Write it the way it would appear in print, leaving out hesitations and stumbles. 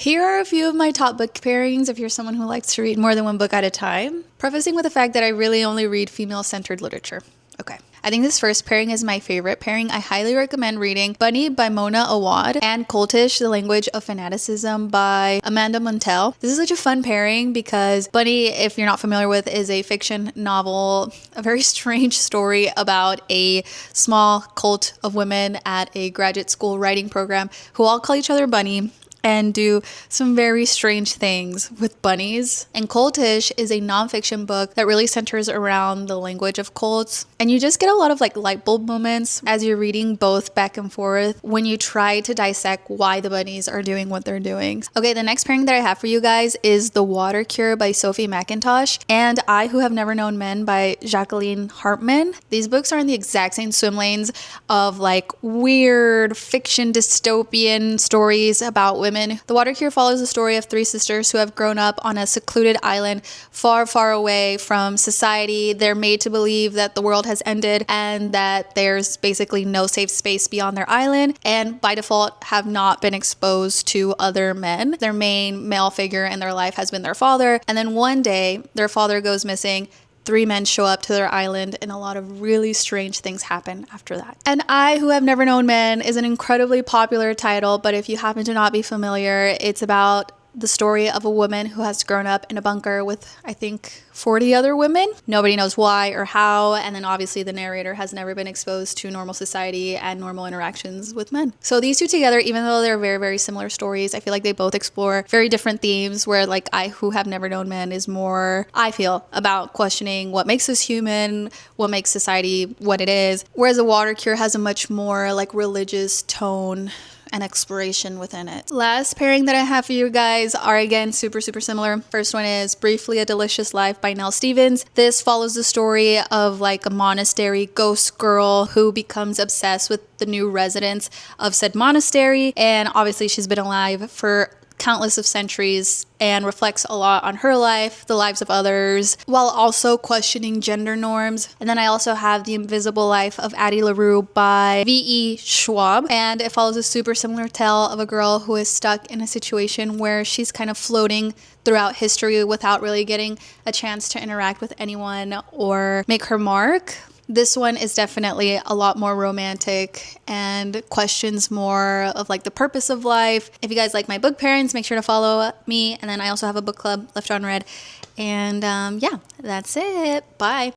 Here are a few of my top book pairings if you're someone who likes to read more than one book at a time. Prefacing with the fact that I really only read female-centered literature. Okay. I think this first pairing is my favorite pairing. I highly recommend reading Bunny by Mona Awad and Cultish, The Language of Fanaticism by Amanda Montell. This is such a fun pairing because Bunny, if you're not familiar with, is a fiction novel, a very strange story about a small cult of women at a graduate school writing program who all call each other Bunny and do some very strange things with bunnies. And Cultish is a nonfiction book that really centers around the language of cults. And you just get a lot of like light bulb moments as you're reading both back and forth when you try to dissect why the bunnies are doing what they're doing. Okay, the next pairing that I have for you guys is The Water Cure by Sophie McIntosh and I Who Have Never Known Men by Jacqueline Hartman. These books are in the exact same swim lanes of like weird fiction dystopian stories about women. The Water Cure follows the story of three sisters who have grown up on a secluded island far, far away from society. They're made to believe that the world has ended and that there's basically no safe space beyond their island, and by default have not been exposed to other men. Their main male figure in their life has been their father, and then one day their father goes missing. Three men show up to their island and a lot of really strange things happen after that. And I Who Have Never Known Men is an incredibly popular title, but if you happen to not be familiar, it's about the story of a woman who has grown up in a bunker with, I think, 40 other women. Nobody knows why or how, and then obviously the narrator has never been exposed to normal society and normal interactions with men. So these two together, even though they're very, very similar stories, I feel like they both explore very different themes, where like I Who Have Never Known Men is more, I feel, about questioning what makes us human, what makes society what it is, whereas The Water Cure has a much more like religious tone and exploration within it. Last pairing that I have for you guys are again super similar. First one is Briefly a Delicious Life by Nell Stevens. This follows the story of like a monastery ghost girl who becomes obsessed with the new residents of said monastery, and obviously she's been alive for countless of centuries and reflects a lot on her life, the lives of others, while also questioning gender norms. And then I also have The Invisible Life of Addie LaRue by V.E. Schwab, and it follows a super similar tale of a girl who is stuck in a situation where she's kind of floating throughout history without really getting a chance to interact with anyone or make her mark. This one is definitely a lot more romantic and questions more of like the purpose of life. If you guys like my book pairings, make sure to follow me. And then I also have a book club, Left on Red. And yeah, that's it. Bye.